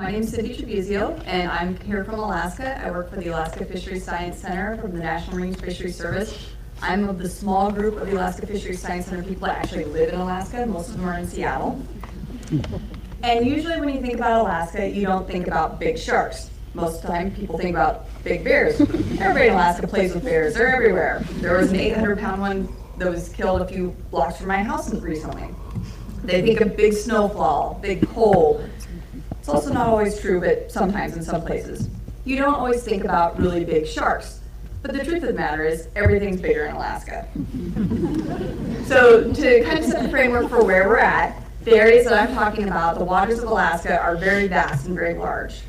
My name is Tribuzio, and I'm here from Alaska. I work for the Alaska Fisheries Science Center from the National Marine Fisheries Service. I'm of the small group of the Alaska Fisheries Science Center people that actually live in Alaska. Most of them are in Seattle. And usually when you think about Alaska, you don't think about big sharks. Most of the time, people think about big bears. Everybody in Alaska plays with bears. They're everywhere. There was an 800-pound one that was killed a few blocks from my house recently. They think of big snowfall, big cold. It's also not always true, but sometimes in some places. You don't always think about really big sharks. But the truth of the matter is, everything's bigger in Alaska. So to kind of set the framework for where we're at, the areas that I'm talking about, the waters of Alaska, are very vast and very large.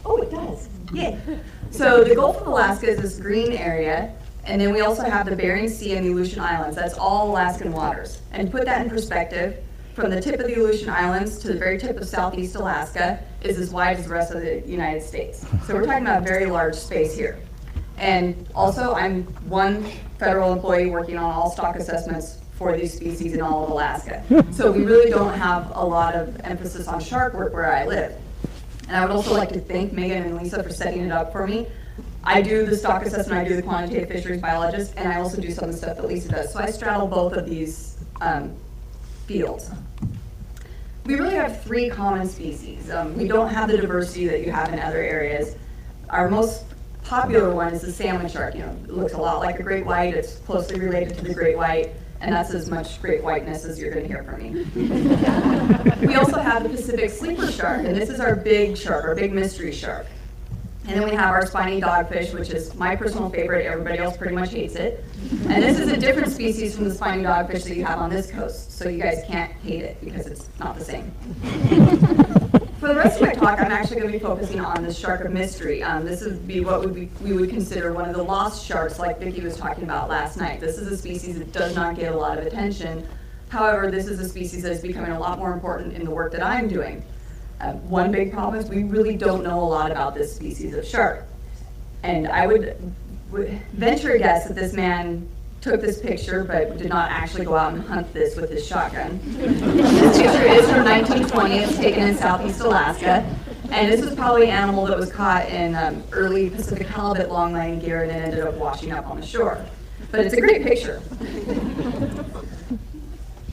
Oh, it does. Yeah. So the Gulf of Alaska is this green area, and then we also have the Bering Sea and the Aleutian Islands. That's all Alaskan waters. And to put that in perspective, from the tip of the Aleutian Islands to the very tip of southeast Alaska is as wide as the rest of the United States. So we're talking about a very large space here. And also, I'm one federal employee working on all stock assessments for these species in all of Alaska. So we really don't have a lot of emphasis on shark work where I live. And I would also like to thank Megan and Lisa for setting it up for me. I do the stock assessment, I do the quantitative fisheries biologist, and I also do some of the stuff that Lisa does. So I straddle both of these fields. We really have three common species. We don't have the diversity that you have in other areas. Our most popular one is the salmon shark. You know, it looks a lot like a great white. It's closely related to the great white, and that's as much great whiteness as you're going to hear from me. We also have the Pacific sleeper shark, and this is our big shark, our big mystery shark. And then we have our spiny dogfish, which is my personal favorite. Everybody else pretty much hates it. And this is a different species from the spiny dogfish that you have on this coast, so you guys can't hate it because it's not the same. For the rest of my talk, I'm actually going to be focusing on the shark of mystery. This would be what we would consider one of the lost sharks, like Vicki was talking about last night. This is a species that does not get a lot of attention. However, this is a species that is becoming a lot more important in the work that I'm doing. One big problem is we really don't know a lot about this species of shark. And I would venture a guess that this man took this picture but did not actually go out and hunt this with his shotgun. This picture is from 1920. It's taken in southeast Alaska. And this was probably an animal that was caught in early Pacific halibut longline gear and then ended up washing up on the shore. But it's a great picture.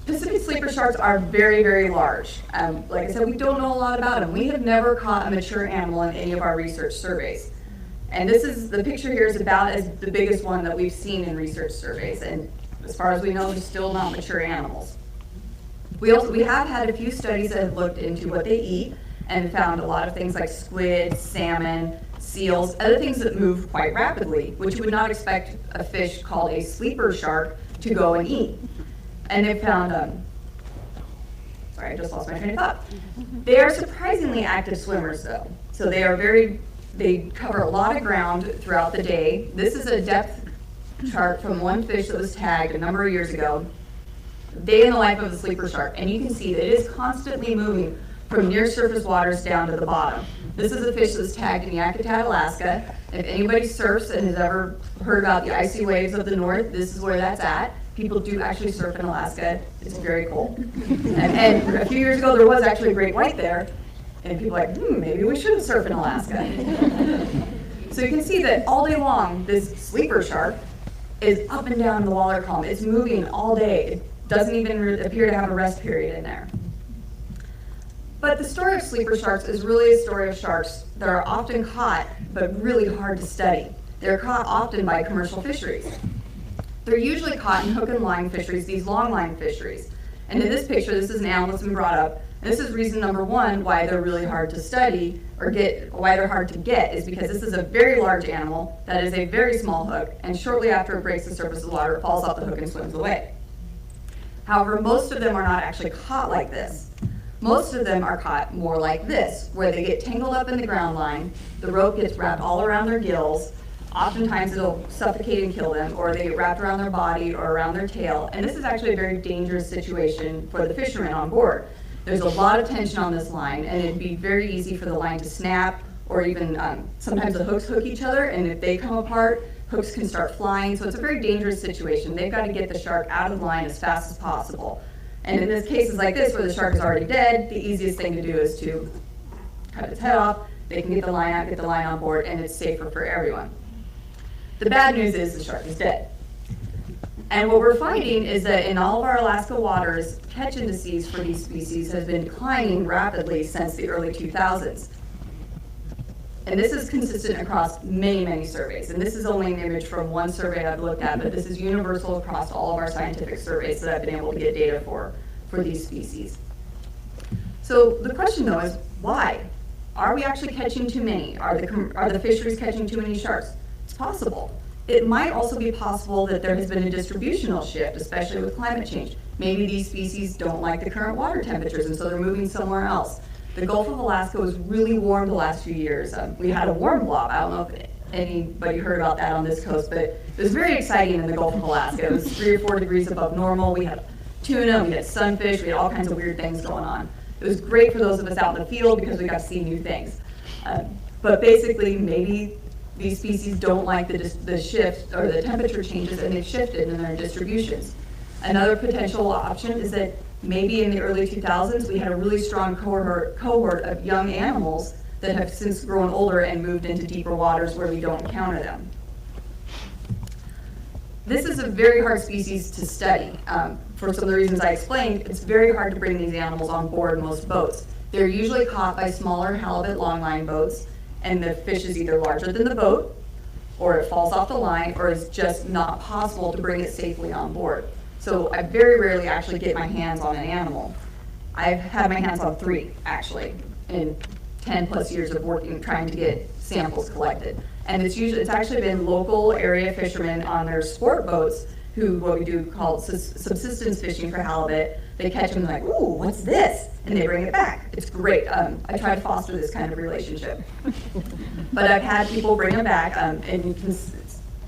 Pacific sleeper sharks are very, very large. Like I said, we don't know a lot about them. We have never caught a mature animal in any of our research surveys. And the picture here is about as the biggest one that we've seen in research surveys. And as far as we know, they're still not mature animals. We have had a few studies that have looked into what they eat and found a lot of things like squid, salmon, seals, other things that move quite rapidly, which you would not expect a fish called a sleeper shark to go and eat. And they found, sorry, I just lost my train of thought. They are surprisingly active swimmers though. So they cover a lot of ground throughout the day. This is a depth chart from one fish that was tagged a number of years ago. Day in the life of a sleeper shark. And you can see that it is constantly moving from near surface waters down to the bottom. This is a fish that was tagged in Yakutat, Alaska. If anybody surfs and has ever heard about the icy waves of the north, this is where that's at. People do actually surf in Alaska. It's very cold. And a few years ago, there was actually a great white there. And people are like, maybe we shouldn't surf in Alaska. So you can see that all day long, this sleeper shark is up and down the water column. It's moving all day. It doesn't even appear to have a rest period in there. But the story of sleeper sharks is really a story of sharks that are often caught, but really hard to study. They're caught often by commercial fisheries. They're usually caught in hook and line fisheries, these longline fisheries. And in this picture, this is an animal that's been brought up. And this is reason number one why they're really hard to study or why they're hard to get is because this is a very large animal that is a very small hook, and shortly after it breaks the surface of the water, it falls off the hook and swims away. However, most of them are not actually caught like this. Most of them are caught more like this, where they get tangled up in the ground line, the rope gets wrapped all around their gills, oftentimes it'll suffocate and kill them, or they get wrapped around their body or around their tail, and this is actually a very dangerous situation for the fishermen on board. There's a lot of tension on this line, and it'd be very easy for the line to snap, or even sometimes the hooks hook each other, and if they come apart, hooks can start flying, so it's a very dangerous situation. They've got to get the shark out of the line as fast as possible. And in cases like this, where the shark is already dead, the easiest thing to do is to cut its head off, they can get the line out, get the line on board, and it's safer for everyone. The bad news is the shark is dead. And what we're finding is that in all of our Alaska waters, catch indices for these species has been declining rapidly since the early 2000s. And this is consistent across many, many surveys. And this is only an image from one survey I've looked at, but this is universal across all of our scientific surveys that I've been able to get data for these species. So the question though is, why? Are we actually catching too many? Are the fisheries catching too many sharks? It's possible. It might also be possible that there has been a distributional shift, especially with climate change. Maybe these species don't like the current water temperatures, and so they're moving somewhere else. The Gulf of Alaska was really warm the last few years. We had a warm blob. I don't know if anybody heard about that on this coast, but it was very exciting in the Gulf of Alaska. It was 3 or 4 degrees above normal. We had tuna, we had sunfish, we had all kinds of weird things going on. It was great for those of us out in the field because we got to see new things. But basically, maybe these species don't like the shift or the temperature changes, and they've shifted in their distributions. Another potential option is that maybe in the early 2000s, we had a really strong cohort of young animals that have since grown older and moved into deeper waters where we don't encounter them. This is a very hard species to study. For some of the reasons I explained, it's very hard to bring these animals on board most boats. They're usually caught by smaller halibut longline boats, and the fish is either larger than the boat, or it falls off the line, or it's just not possible to bring it safely on board. So I very rarely actually get my hands on an animal. I've had my hands on 3, actually, in 10 plus years of working, trying to get samples collected. And it's actually been local area fishermen on their sport boats who, what we do call subsistence fishing for halibut. They catch them and they're like, ooh, what's this? And they bring it back. It's great. I try to foster this kind of relationship. But I've had people bring them back, and it's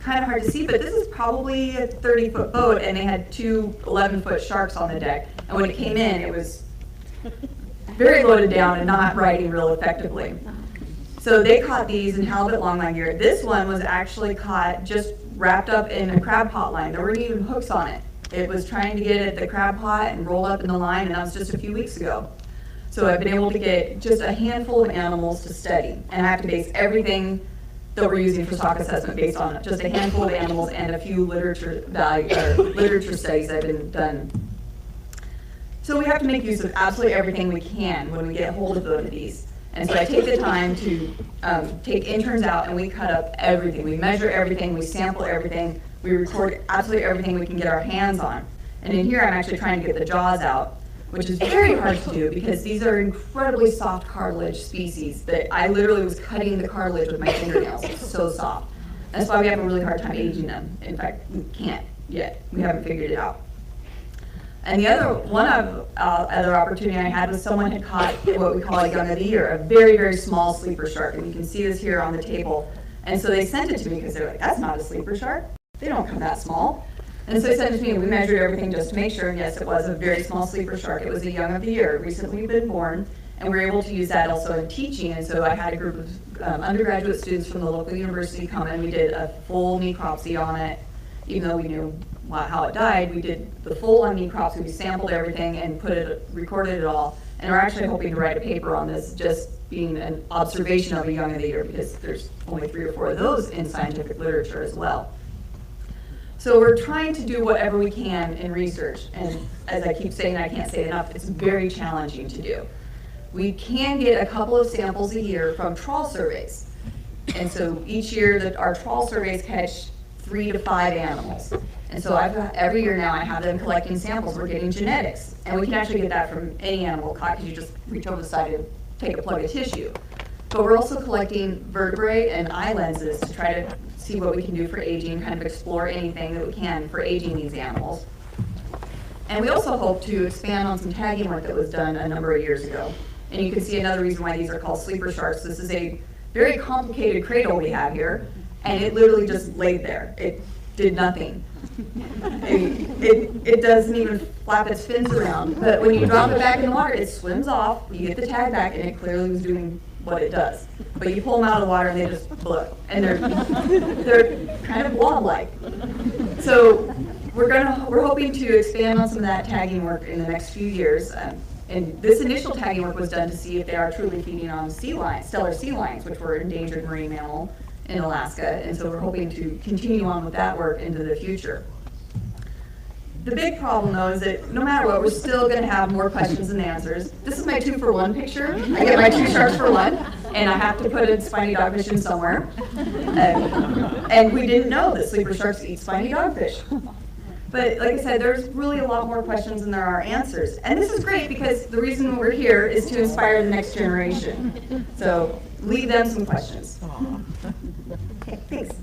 kind of hard to see, but this is probably a 30-foot boat, and they had 2 11-foot sharks on the deck. And when it came in, it was very loaded down and not riding real effectively. So they caught these in halibut longline gear. This one was actually caught just wrapped up in a crab pot line. There weren't even hooks on it. It was trying to get at the crab pot and roll up in the line, and that was just a few weeks ago. So I've been able to get just a handful of animals to study, and I have to base everything that we're using for stock assessment based on just a handful of animals and a few literature studies that have been done. So we have to make use of absolutely everything we can when we get hold of one of these. And so I take the time to take interns out, and we cut up everything. We measure everything, we sample everything, we record absolutely everything we can get our hands on. And in here I'm actually trying to get the jaws out, which is very hard to do because these are incredibly soft cartilage species that I literally was cutting the cartilage with my fingernails. It's so soft. That's why we have a really hard time aging them. In fact, we can't yet. We haven't figured it out. And the other opportunity I had was someone had caught what we call a young of the year, a very, very small sleeper shark. And you can see this here on the table. And so they sent it to me because they're like, that's not a sleeper shark. They don't come that small. And so they sent it to me, and we measured everything just to make sure, and yes, it was a very small sleeper shark. It was a young of the year, recently been born, and we were able to use that also in teaching. And so I had a group of undergraduate students from the local university come in. We did a full necropsy on it. Even though we knew how it died, we did the full necropsy. We sampled everything and recorded it all. And we're actually hoping to write a paper on this, just being an observation of a young of the year, because there's only 3 or 4 of those in scientific literature as well. So we're trying to do whatever we can in research, and as I keep saying, I can't say it enough, it's very challenging to do. We can get a couple of samples a year from trawl surveys. And so each year our trawl surveys catch 3 to 5 animals. And so every year now I have them collecting samples. We're getting genetics. And we can actually get that from any animal caught because you just reach over the side and take a plug of tissue. But we're also collecting vertebrae and eye lenses to try to see what we can do for aging, kind of explore anything that we can for aging these animals. And we also hope to expand on some tagging work that was done a number of years ago. And you can see another reason why these are called sleeper sharks. This is a very complicated cradle we have here, and it literally just laid there. It did nothing. It doesn't even flap its fins around. But when you drop it back in the water, it swims off, you get the tag back, and it clearly was doing what it does. But you pull them out of the water and they just float. And they're kind of blob-like. So we're hoping to expand on some of that tagging work in the next few years. And this initial tagging work was done to see if they are truly feeding on stellar sea lions, which were endangered marine mammal in Alaska. And so we're hoping to continue on with that work into the future. The big problem, though, is that no matter what, we're still going to have more questions than answers. This is my 2-for-1 picture. I get my 2 sharks for 1, and I have to put a spiny dogfish in somewhere. And we didn't know that sleeper sharks eat spiny dogfish. But like I said, there's really a lot more questions than there are answers. And this is great because the reason we're here is to inspire the next generation. So leave them some questions. Okay, thanks.